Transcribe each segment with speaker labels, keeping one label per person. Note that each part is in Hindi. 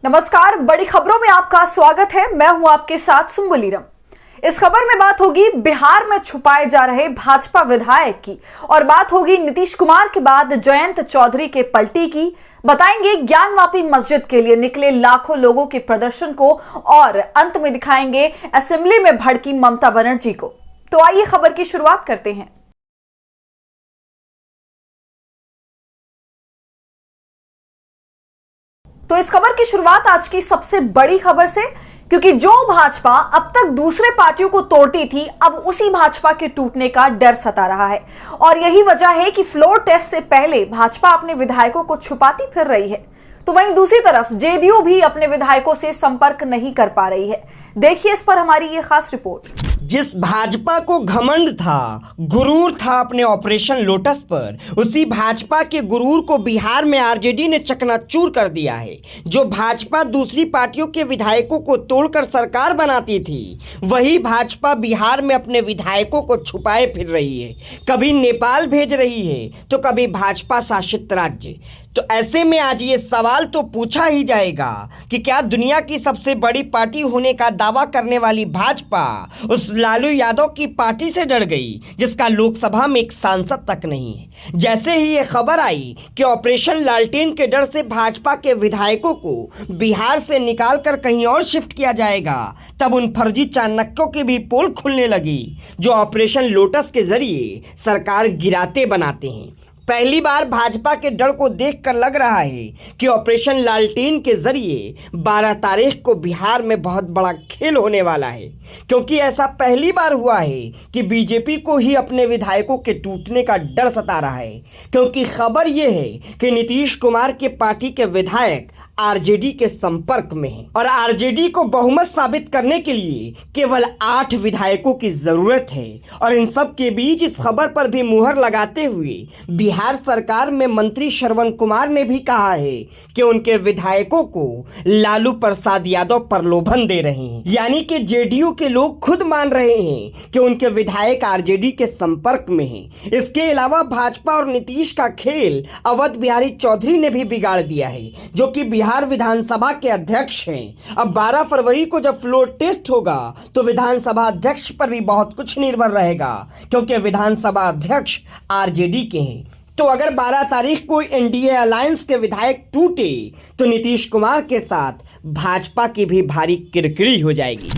Speaker 1: नमस्कार, बड़ी खबरों में आपका स्वागत है। मैं हूं आपके साथ सुम्बुलीरम। इस खबर में बात होगी बिहार में छुपाए जा रहे भाजपा विधायक की और बात होगी नीतीश कुमार के बाद जयंत चौधरी के पलटी की। बताएंगे ज्ञानवापी मस्जिद के लिए निकले लाखों लोगों के प्रदर्शन को और अंत में दिखाएंगे असेंबली में भड़की ममता बनर्जी को। तो आइए खबर की शुरुआत करते हैं। तो इस खबर की शुरुआत आज की सबसे बड़ी खबर से, क्योंकि जो भाजपा अब तक दूसरे पार्टियों को तोड़ती थी, अब उसी भाजपा के टूटने का डर सता रहा है। और यही वजह है कि फ्लोर टेस्ट से पहले भाजपा अपने विधायकों को छुपाती फिर रही है। तो वहीं दूसरी तरफ जेडीयू भी अपने विधायकों से संपर्क नहीं कर पा रही है। देखिए इस पर हमारी ये खास रिपोर्ट।
Speaker 2: जिस भाजपा को घमंड था, गुरूर था अपने ऑपरेशन लोटस पर, उसी भाजपा के गुरूर को बिहार में आरजेडी ने चकनाचूर कर दिया है। जो भाजपा दूसरी पार्टियों के विधायकों को तोड़कर सरकार बनाती थी, वही भाजपा बिहार में अपने विधायकों को छुपाए फिर रही है। कभी नेपाल भेज रही है तो कभी भाजपा शासित राज्य। तो ऐसे में आज ये सवाल तो पूछा ही जाएगा कि क्या दुनिया की सबसे बड़ी पार्टी होने का दावा करने वाली भाजपा उस लालू यादव की पार्टी से डर गई जिसका लोकसभा में एक सांसद तक नहीं है। जैसे ही ये खबर आई कि ऑपरेशन लालटेन के डर से भाजपा के विधायकों को बिहार से निकालकर कहीं और शिफ्ट किया जाएगा, तब उन फर्जी चाणक्यों की भी पोल खुलने लगी जो ऑपरेशन लोटस के जरिए सरकार गिराते बनाते हैं। पहली बार भाजपा के डर को देखकर लग रहा है कि ऑपरेशन लालटेन के जरिए 12 तारीख को बिहार में बहुत बड़ा खेल होने वाला है, क्योंकि ऐसा पहली बार हुआ है कि बीजेपी को ही अपने विधायकों के टूटने का डर सता रहा है। क्योंकि खबर यह है कि नीतीश कुमार के पार्टी के विधायक आरजेडी के संपर्क में हैं और आरजेडी को बहुमत साबित करने के लिए केवल 8 विधायकों की जरूरत है। और इन सब के बीच इस खबर पर भी मुहर लगाते हुए बिहार सरकार में मंत्री श्रवण कुमार ने भी कहा है कि उनके विधायकों को लालू प्रसाद यादव प्रलोभन दे रहे हैं। यानी कि जेडीयू के लोग खुद मान रहे हैं कि उनके विधायक आरजेडी के संपर्क में हैं। इसके अलावा भाजपा और नीतीश का खेल अवध बिहारी चौधरी ने भी बिगाड़ दिया है, जो कि बिहार विधानसभा के अध्यक्ष हैं। अब 12 फरवरी को जब फ्लोर टेस्ट होगा तो विधानसभा अध्यक्ष पर भी बहुत कुछ निर्भर रहेगा, क्योंकि विधानसभा अध्यक्ष आरजेडी के हैं। तो अगर 12 तारीख को एनडीए अलायंस के विधायक टूटे तो नीतीश कुमार के साथ भाजपा की भी भारी किरकिरी हो जाएगी।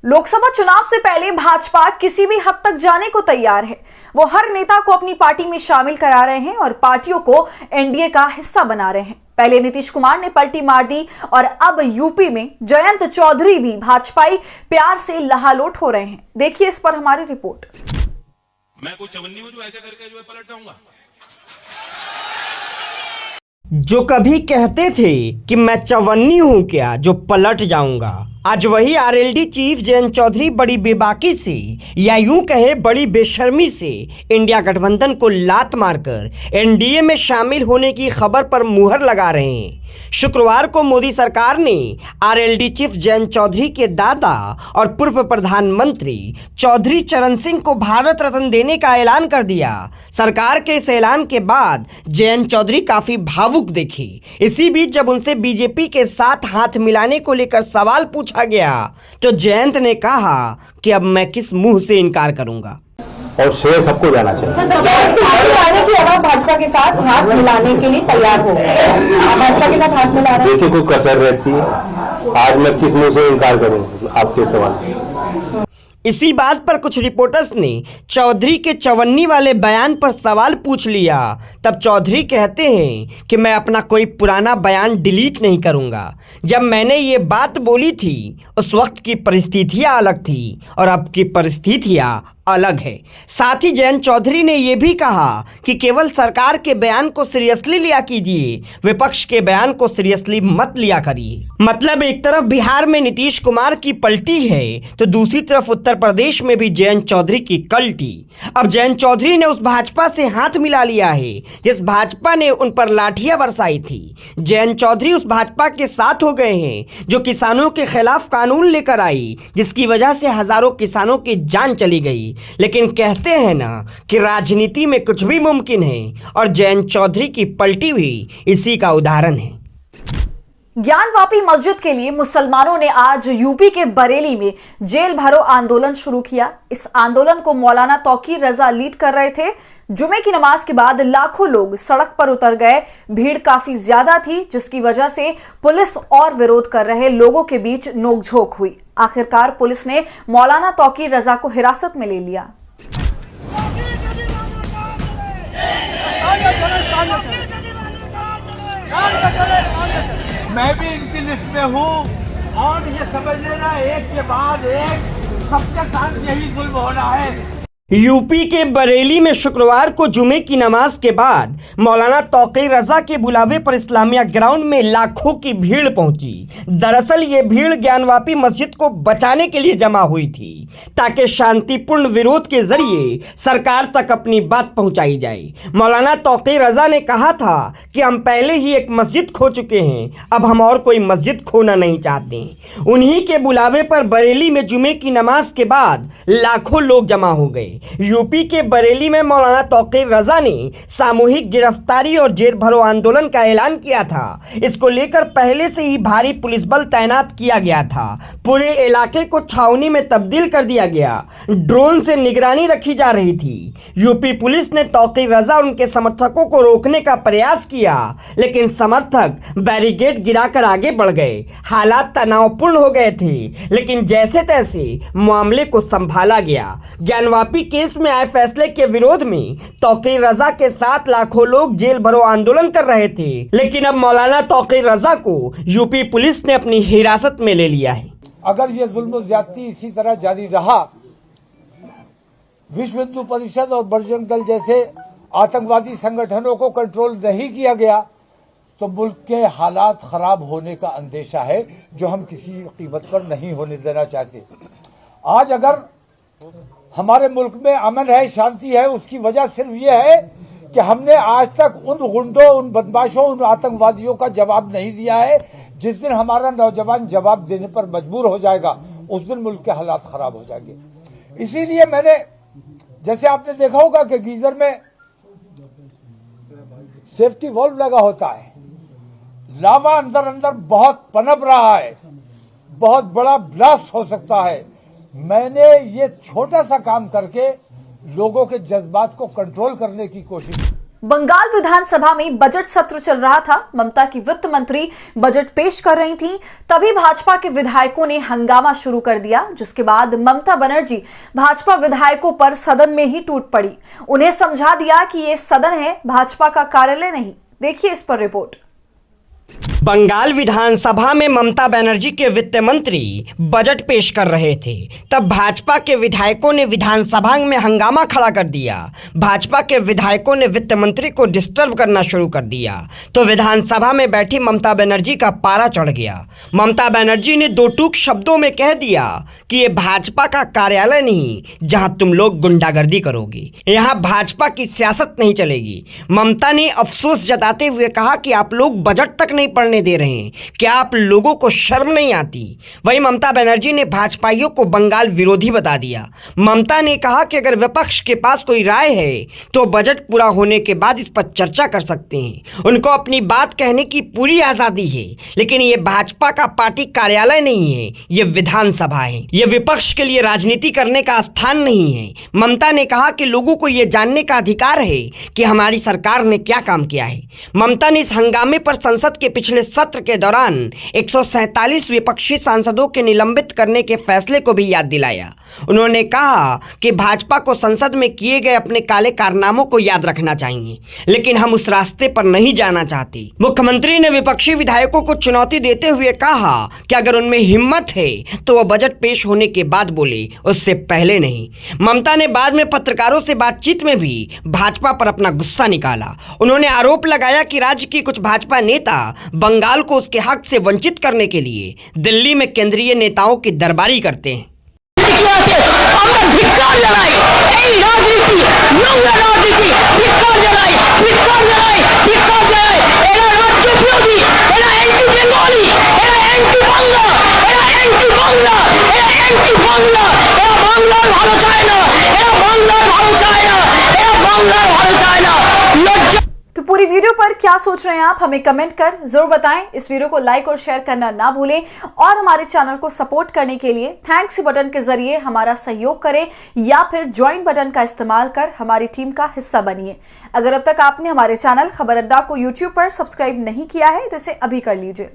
Speaker 1: लोकसभा चुनाव से पहले भाजपा किसी भी हद तक जाने को तैयार है। वो हर नेता को अपनी पार्टी में शामिल करा रहे हैं और पार्टियों को एनडीए का हिस्सा बना रहे हैं। पहले नीतीश कुमार ने पलटी मार दी और अब यूपी में जयंत चौधरी भी भाजपाई प्यार से लहालोट हो रहे हैं। देखिए इस पर हमारी रिपोर्ट।
Speaker 3: मैं कोई चवन्नी हूं जो ऐसे करके जो है पलट जाऊंगा।
Speaker 2: जो कभी कहते थे कि मैं चवन्नी हूं क्या जो पलट जाऊंगा, आज वही आरएलडी चीफ जयंत चौधरी बड़ी बेबाकी से या यूं कहे बड़ी बेशर्मी से इंडिया गठबंधन को लात मारकर एनडीए में शामिल होने की खबर पर मुहर लगा रहे हैं। शुक्रवार को मोदी सरकार ने आरएलडी चीफ जयंत चौधरी के दादा और पूर्व प्रधानमंत्री चौधरी चरण सिंह को भारत रत्न देने का ऐलान कर दिया। सरकार के इस ऐलान के बाद जयंत चौधरी काफी भावुक दिखे। इसी बीच जब उनसे बीजेपी के साथ हाथ मिलाने को लेकर सवाल पूछा गया तो जयंत ने कहा कि अब मैं किस मुंह से इनकार करूंगा।
Speaker 4: और शेयर सबको जाना चाहिए।
Speaker 5: कि अब भाजपा के साथ हाथ मिलाने के लिए तैयार हो, भाजपा के साथ हाथ मिला रहे हैं।
Speaker 4: देखिए कोई कसर रहती है, आज मैं किस मुंह से इनकार करूं आपके सवाल।
Speaker 2: इसी बात पर कुछ रिपोर्टर्स ने चौधरी के चवन्नी वाले बयान पर सवाल पूछ लिया। तब चौधरी कहते हैं कि मैं अपना कोई पुराना बयान डिलीट नहीं करूंगा। जब मैंने ये बात बोली थी उस वक्त की परिस्थितियां अलग थी और अब की परिस्थितियां अलग है। साथ ही जयंत चौधरी ने यह भी कहा कि केवल सरकार के बयान को सीरियसली लिया कीजिए, विपक्ष के बयान को सीरियसली मत लिया करिए। मतलब एक तरफ बिहार में नीतीश कुमार की पलटी है तो दूसरी तरफ उत्तर प्रदेश में भी जयंत चौधरी की कल्टी। अब जयंत चौधरी ने उस भाजपा से हाथ मिला लिया है जिस भाजपा ने उन पर लाठियां बरसाई थी। जयंत चौधरी उस भाजपा के साथ हो गए हैं जो किसानों के खिलाफ कानून लेकर आई, जिसकी वजह से हजारों किसानों की जान चली गई। लेकिन कहते हैं ना कि राजनीति में कुछ भी मुमकिन है, और जयंत चौधरी की पलटी भी इसी का उदाहरण है।
Speaker 1: ज्ञानवापी मस्जिद के लिए मुसलमानों ने आज यूपी के बरेली में जेल भरो आंदोलन शुरू किया। इस आंदोलन को मौलाना तौकीर रजा लीड कर रहे थे। जुमे की नमाज के बाद लाखों लोग सड़क पर उतर गए। भीड़ काफी ज्यादा थी, जिसकी वजह से पुलिस और विरोध कर रहे लोगों के बीच नोकझोंक हुई। आखिरकार पुलिस ने मौलाना तौकीर रजा को हिरासत में ले लिया।
Speaker 6: मैं भी इनकी लिस्ट में हूँ और ये समझ लेना एक के बाद एक सबके साथ यही जुल्म होना है।
Speaker 2: यूपी के बरेली में शुक्रवार को जुमे की नमाज के बाद मौलाना तौकीर रजा के बुलावे पर इस्लामिया ग्राउंड में लाखों की भीड़ पहुंची। दरअसल ये भीड़ ज्ञानवापी मस्जिद को बचाने के लिए जमा हुई थी ताकि शांतिपूर्ण विरोध के जरिए सरकार तक अपनी बात पहुंचाई जाए। मौलाना तौकीर रजा ने कहा था कि हम पहले ही एक मस्जिद खो चुके हैं, अब हम और कोई मस्जिद खोना नहीं चाहते। उन्हीं के बुलावे पर बरेली में जुमे की नमाज के बाद लाखों लोग जमा हो गए। यूपी के बरेली में मौलाना तौकीर रजा ने सामूहिक गिरफ्तारी और जेल भरो आंदोलन का ऐलान किया था। इसको लेकर पहले से ही भारी पुलिस बल तैनात किया गया था। पूरे इलाके को छावनी में तब्दील कर दिया गया। ड्रोन से निगरानी रखी जा रही थी। यूपी पुलिस ने तौकीर रजा और उनके समर्थकों को रोकने का प्रयास किया, लेकिन समर्थक बैरिकेड गिराकर आगे बढ़ गए। हालात तनावपूर्ण हो गए थे, लेकिन जैसे तैसे मामले को संभाला गया। ज्ञानवापी केस में आए फैसले के विरोध में तौकीर रजा के साथ लाखों लोग जेल भरो आंदोलन कर रहे थे, लेकिन अब मौलाना तौकीर रजा को यूपी पुलिस ने अपनी हिरासत में ले लिया है।
Speaker 6: अगर ये जुल्म ज्यादती इसी तरह जारी रहा, विश्व हिंदू परिषद और बजरंग दल जैसे आतंकवादी संगठनों को कंट्रोल नहीं किया गया तो मुल्क के हालात खराब होने का अंदेशा है, जो हम किसी कीमत पर नहीं होने देना चाहते। आज अगर हमारे मुल्क में अमन है, शांति है, उसकी वजह सिर्फ ये है कि हमने आज तक उन गुंडों, उन बदमाशों, उन आतंकवादियों का जवाब नहीं दिया है। जिस दिन हमारा नौजवान जवाब देने पर मजबूर हो जाएगा, उस दिन मुल्क के हालात खराब हो जाएंगे। इसीलिए मैंने, जैसे आपने देखा होगा कि गीजर में सेफ्टी वॉल्व लगा होता है, लावा अंदर अंदर बहुत पनप रहा है, बहुत बड़ा ब्लास्ट हो सकता है। मैंने ये छोटा सा काम करके लोगों के जज्बात को कंट्रोल करने की कोशिश की।
Speaker 1: बंगाल विधानसभा में बजट सत्र चल रहा था। ममता की वित्त मंत्री बजट पेश कर रही थी, तभी भाजपा के विधायकों ने हंगामा शुरू कर दिया, जिसके बाद ममता बनर्जी भाजपा विधायकों पर सदन में ही टूट पड़ी। उन्हें समझा दिया कि ये सदन है, भाजपा का कार्यालय नहीं। देखिए इस पर रिपोर्ट।
Speaker 2: बंगाल विधानसभा में ममता बनर्जी के वित्त मंत्री बजट पेश कर रहे थे, तब भाजपा के विधायकों ने विधानसभा में हंगामा खड़ा कर दिया। भाजपा के विधायकों ने वित्त मंत्री को डिस्टर्ब करना शुरू कर दिया, तो विधानसभा में बैठी ममता बनर्जी का पारा चढ़ गया। ममता बनर्जी ने दो टूक शब्दों में कह दिया कि ये भाजपा का कार्यालय नहीं, जहां तुम लोग गुंडागर्दी करोगे, यहाँ भाजपा की सियासत नहीं चलेगी। ममता ने अफसोस जताते हुए कहा कि आप लोग बजट तक नहीं पढ़ने दे रहे हैं, क्या आप लोगों को शर्म नहीं आती? वहीं ममता बनर्जी ने भाजपाइयों को बंगाल विरोधी बता दिया। ममता ने कहा कि अगर विपक्ष के पास कोई राय है तो बजट पूरा होने के बाद इस पर चर्चा कर सकते हैं। उनको अपनी बात कहने की पूरी आजादी है, लेकिन ये भाजपा का पार्टी कार्यालय नहीं है, ये विधानसभा है। ये विपक्ष के लिए राजनीति करने का स्थान नहीं है। ममता ने कहा कि लोगों को यह जानने का अधिकार है कि हमारी सरकार ने क्या काम किया है। ममता ने इस हंगामे पर संसद के पिछले सत्र के दौरान 147 विपक्षी सांसदों के निलंबित करने के फैसले को भी याद दिलाया। उन्होंने कहा कि भाजपा को संसद में किए गए अपने काले कारनामों को याद रखना चाहिए, लेकिन हम उस रास्ते पर नहीं जाना चाहते। मुख्यमंत्री ने विपक्षी विधायकों को चुनौती देते हुए कहा कि अगर उनमें हिम्मत है तो वह बजट पेश होने के बाद बोले, उससे पहले नहीं। ममता ने बाद में पत्रकारों से बातचीत में भी भाजपा पर अपना गुस्सा निकाला। उन्होंने आरोप लगाया कि राज्य की कुछ भाजपा नेता बंगाल को उसके हक से वंचित करने के लिए दिल्ली में केंद्रीय नेताओं की दरबारी करते हैं।
Speaker 1: तो पूरी वीडियो पर क्या सोच रहे हैं आप, हमें कमेंट कर जरूर बताएं। इस वीडियो को लाइक और शेयर करना ना भूलें और हमारे चैनल को सपोर्ट करने के लिए थैंक्स बटन के जरिए हमारा सहयोग करें या फिर ज्वाइन बटन का इस्तेमाल कर हमारी टीम का हिस्सा बनिए। अगर अब तक आपने हमारे चैनल खबर अड्डा को यूट्यूब पर सब्सक्राइब नहीं किया है तो इसे अभी कर लीजिए।